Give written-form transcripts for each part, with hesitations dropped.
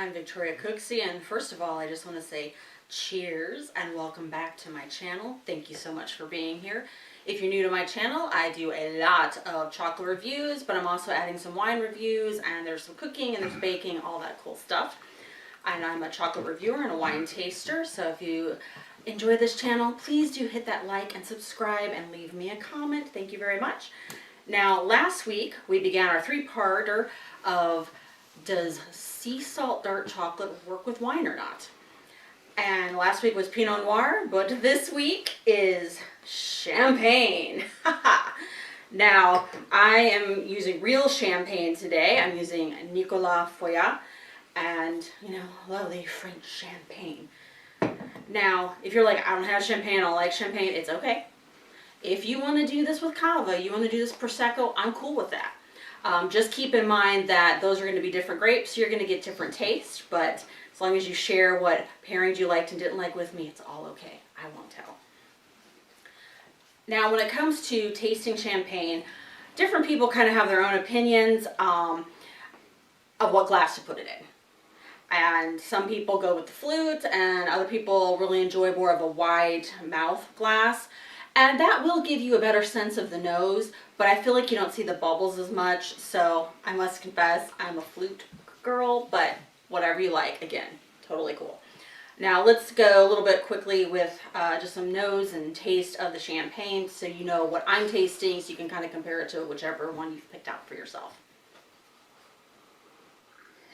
I'm Victoria Cooksey, and first of all, I just want to say cheers and welcome back to my channel. Thank you so much for being here. If you're new to my channel, I do a lot of chocolate reviews, but I'm also adding some wine reviews, and there's some cooking and there's baking, all that cool stuff. And I'm a chocolate reviewer and a wine taster, so if you enjoy this channel, please do hit that like and subscribe and leave me a comment. Thank you very much. Now, last week we began our three-parter of does sea salt dark chocolate work with wine or not? And last week was Pinot Noir, but this week is champagne. Now, I am using real champagne today. I'm using Nicolas Feuillatte and, lovely French champagne. Now, if you're like, I don't have champagne, I don't like champagne, it's okay. If you want to do this with cava, you want to do this Prosecco, I'm cool with that. Just keep in mind that those are going to be different grapes, so you're going to get different tastes, but as long as you share what pairings you liked and didn't like with me, it's all okay. I won't tell. Now, when it comes to tasting champagne, different people kind of have their own opinions of what glass to put it in. And some people go with the flute, and other people really enjoy more of a wide mouth glass. And that will give you a better sense of the nose, but I feel like you don't see the bubbles as much, so I must confess, I'm a flute girl, but whatever you like, again, totally cool. Now let's go a little bit quickly with just some nose and taste of the champagne, so you know what I'm tasting, so you can kind of compare it to whichever one you've picked out for yourself.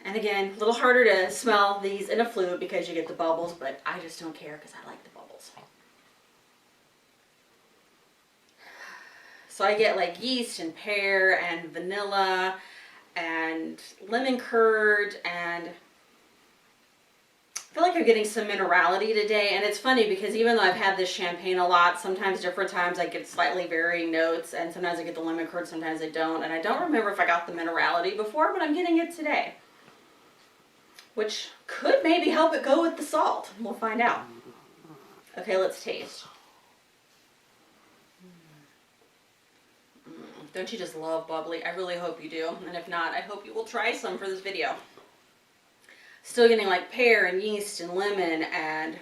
And again, a little harder to smell these in a flute because you get the bubbles, but I just don't care because I like the bubbles. So I get like yeast and pear and vanilla and lemon curd, and I feel like I'm getting some minerality today. And it's funny because even though I've had this champagne a lot, sometimes different times I get slightly varying notes, and sometimes I get the lemon curd, sometimes I don't. And I don't remember if I got the minerality before, but I'm getting it today, which could maybe help it go with the salt. We'll find out. Okay, let's taste. Don't you just love bubbly? I really hope you do. And if not, I hope you will try some for this video. Still getting like pear and yeast and lemon and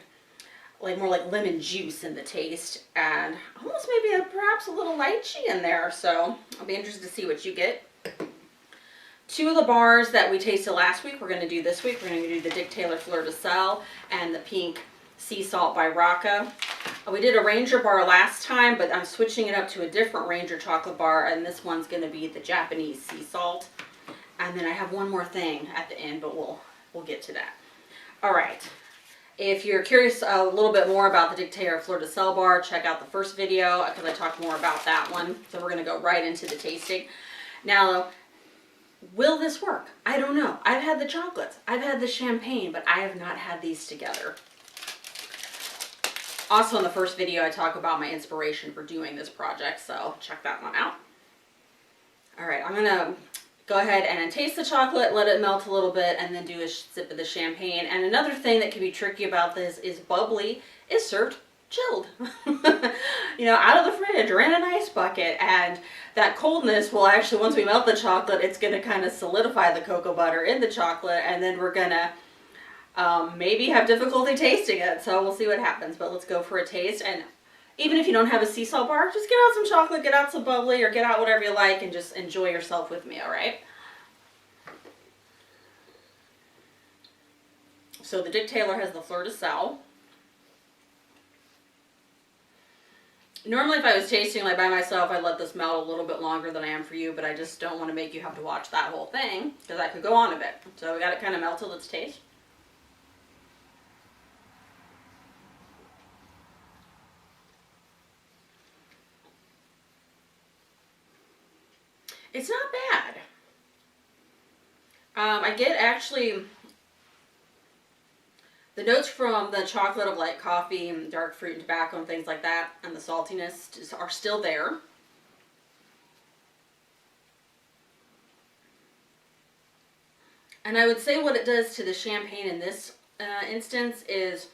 like more like lemon juice in the taste. And almost maybe perhaps a little lychee in there. So I'll be interested to see what you get. Two of the bars that we tasted last week, we're going to do this week. We're going to do the Dictator Fleur de Sel and the Pink Sea Salt by Raaka. We did a Ranger bar last time, but I'm switching it up to a different Ranger chocolate bar, and this one's going to be the Japanese sea salt. And then I have one more thing at the end, but we'll get to that. All right. If you're curious a little bit more about the Dictator Fleur de Sel bar, check out the first video because I talked more about that one. So we're going to go right into the tasting. Now, will this work? I don't know. I've had the chocolates. I've had the champagne, but I have not had these together. Also in the first video, I talk about my inspiration for doing this project, so check that one out. All right, I'm gonna go ahead and taste the chocolate, let it melt a little bit, and then do a sip of the champagne. And another thing that can be tricky about this is bubbly is served chilled. Out of the fridge or in an ice bucket, and that coldness will actually, once we melt the chocolate, it's gonna kind of solidify the cocoa butter in the chocolate, and then we're gonna maybe have difficulty tasting it, so we'll see what happens. But let's go for a taste. And even if you don't have a sea salt bar, just get out some chocolate, get out some bubbly, or get out whatever you like and just enjoy yourself with me, all right? So the Dictator has the Fleur de Sel. Normally if I was tasting like by myself, I'd let this melt a little bit longer than I am for you, but I just don't want to make you have to watch that whole thing because I could go on a bit. So we got it kind of melted. Let's taste. It's not bad. I get actually the notes from the chocolate of like coffee and dark fruit and tobacco and things like that, and the saltiness are still there. And I would say what it does to the champagne in this instance is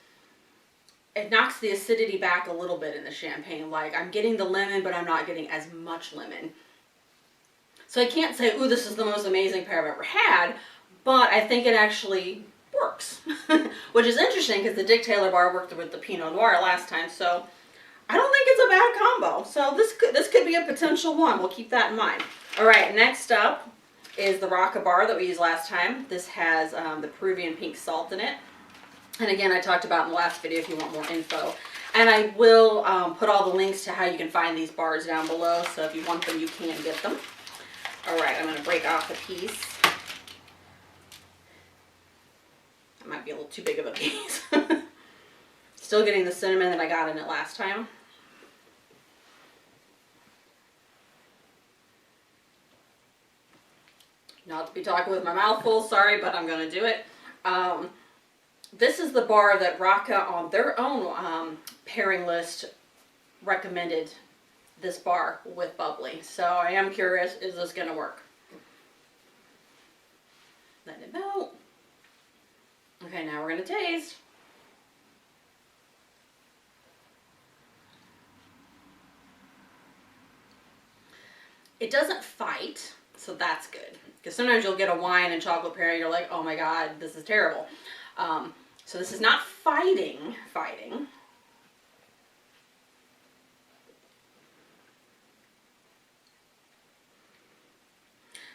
it knocks the acidity back a little bit in the champagne. Like I'm getting the lemon, but I'm not getting as much lemon. So I can't say, ooh, this is the most amazing pear I've ever had, but I think it actually works. Which is interesting because the Dick Taylor bar worked with the Pinot Noir last time, so I don't think it's a bad combo. So this could be a potential one. We'll keep that in mind. All right, next up is the Raaka bar that we used last time. This has the Peruvian pink salt in it. And again, I talked about in the last video if you want more info. And I will put all the links to how you can find these bars down below. So if you want them, you can get them. All right, I'm going to break off a piece. That might be a little too big of a piece. Still getting the cinnamon that I got in it last time. Not to be talking with my mouth full, sorry, but I'm going to do it. This is the bar that Raaka on their own pairing list recommended this bar with bubbly. So I am curious, is this going to work? Let it melt. Okay, now we're going to taste. It doesn't fight, so that's good. Because sometimes you'll get a wine and chocolate pairing, you're like, oh my god, this is terrible. So this is not fighting.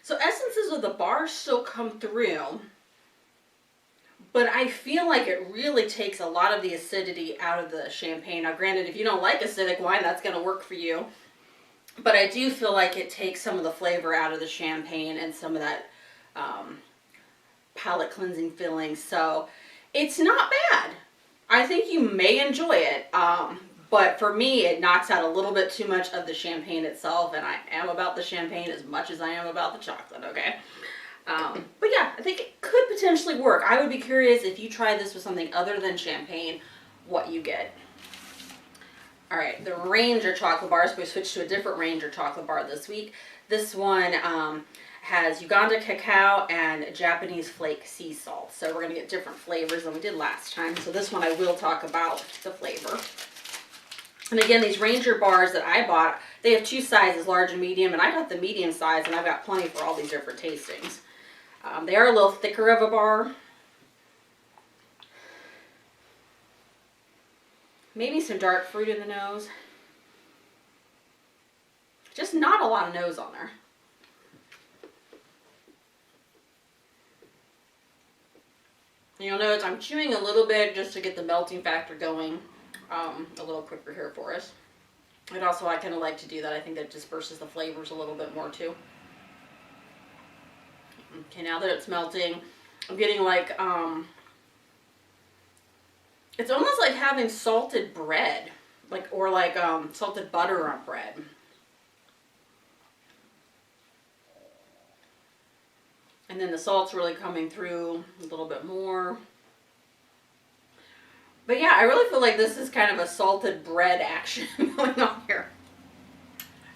So essences of the bar still come through, but I feel like it really takes a lot of the acidity out of the champagne. Now granted, if you don't like acidic wine, that's going to work for you. But I do feel like it takes some of the flavor out of the champagne and some of that palate cleansing feeling. So it's not bad. I think you may enjoy it. But for me, it knocks out a little bit too much of the champagne itself. And I am about the champagne as much as I am about the chocolate, okay? But yeah, I think it could potentially work. I would be curious if you try this with something other than champagne, what you get. All right, the Ranger chocolate bars. We switched to a different Ranger chocolate bar this week. This one has Uganda cacao and Japanese flake sea salt. So we're going to get different flavors than we did last time. So this one I will talk about the flavor. And again, these Ranger bars that I bought, they have two sizes, large and medium. And I got the medium size, and I've got plenty for all these different tastings. They are a little thicker of a bar. Maybe some dark fruit in the nose. Just not a lot of nose on there. You'll notice I'm chewing a little bit just to get the melting factor going a little quicker here for us. And also I kind of like to do that. I think that disperses the flavors a little bit more too. Okay, now that it's melting, I'm getting like it's almost like having salted bread, or salted butter on bread. And then the salt's really coming through a little bit more. But yeah, I really feel like this is kind of a salted bread action going on here.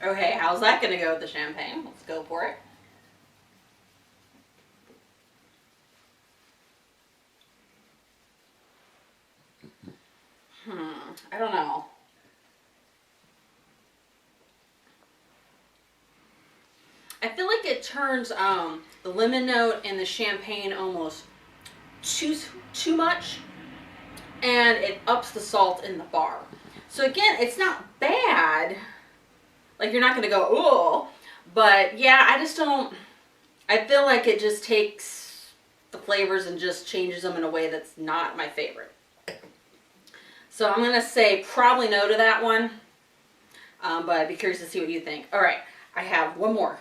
Okay, how's that going to go with the champagne? Let's go for it. I don't know. I feel like it turns the lemon note and the champagne almost too much, and it ups the salt in the bar. So again, it's not bad. Like, you're not going to go, ooh. But yeah, I feel like it just takes the flavors and just changes them in a way that's not my favorite. So I'm going to say probably no to that one. But I'd be curious to see what you think. All right, I have one more.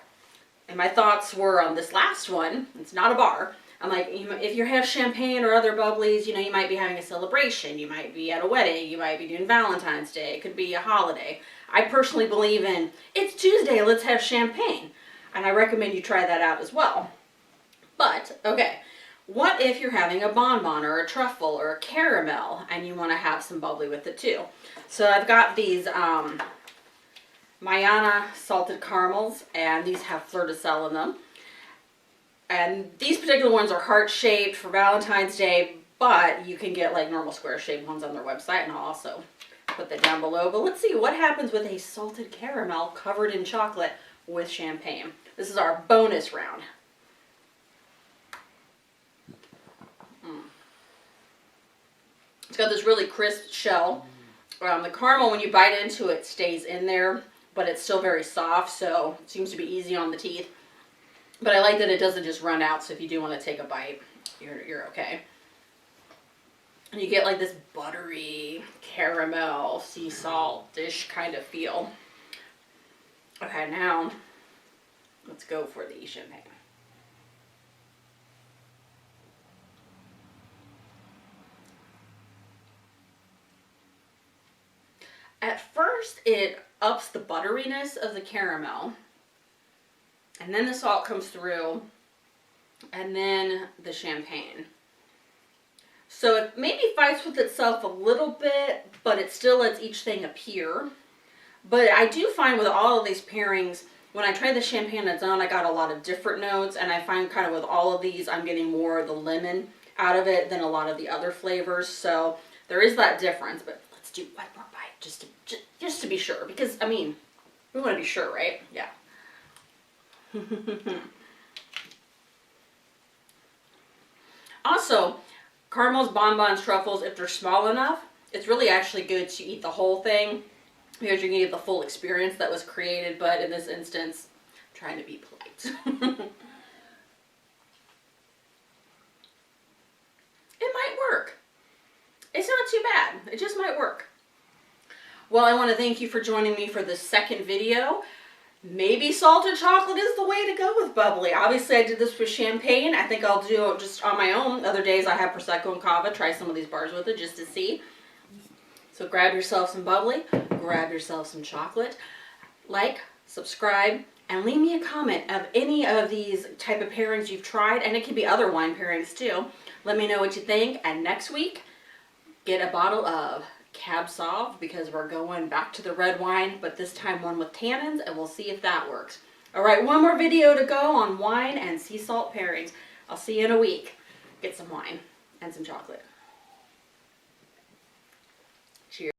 And my thoughts were on this last one. It's not a bar. I'm like, if you have champagne or other bubblies, you might be having a celebration. You might be at a wedding. You might be doing Valentine's Day. It could be a holiday. I personally believe in, it's Tuesday, let's have champagne. And I recommend you try that out as well. But, okay, what if you're having a bonbon or a truffle or a caramel and you want to have some bubbly with it too? So I've got these Mayana salted caramels, and these have Fleur de Sel in them. And these particular ones are heart-shaped for Valentine's Day, but you can get like normal square-shaped ones on their website, and I'll also put that down below. But let's see what happens with a salted caramel covered in chocolate with champagne. This is our bonus round. got this really crisp shell. The caramel, when you bite into it, stays in there, but it's still very soft, so it seems to be easy on the teeth. But I like that it doesn't just run out, so if you do want to take a bite, you're okay. And you get like this buttery caramel, sea salt dish kind of feel. Okay, now let's go for the champagne. At first, it ups the butteriness of the caramel, and then the salt comes through, and then the champagne. So it maybe fights with itself a little bit, but it still lets each thing appear. But I do find with all of these pairings, when I try the champagne on its own, I got a lot of different notes, and I find kind of with all of these, I'm getting more of the lemon out of it than a lot of the other flavors. So there is that difference, but let's do one more bite just to be sure, because I mean, we want to be sure, right? Yeah. Also, caramels, bonbons, truffles, if they're small enough, it's really actually good to eat the whole thing because you're going to get the full experience that was created, but in this instance, I'm trying to be polite. It might work. It's not too bad. It just might work. Well, I want to thank you for joining me for the second video. Maybe salted chocolate is the way to go with bubbly. Obviously, I did this with champagne. I think I'll do it just on my own. Other days, I have Prosecco and Cava. Try some of these bars with it just to see. So grab yourself some bubbly. Grab yourself some chocolate. Like, subscribe, and leave me a comment of any of these type of pairings you've tried. And it could be other wine pairings too. Let me know what you think. And next week, get a bottle of Cab Sauv, because we're going back to the red wine, but this time one with tannins, and we'll see if that works. All right, one more video to go on wine and sea salt pairings. I'll see you in a week. Get some wine and some chocolate.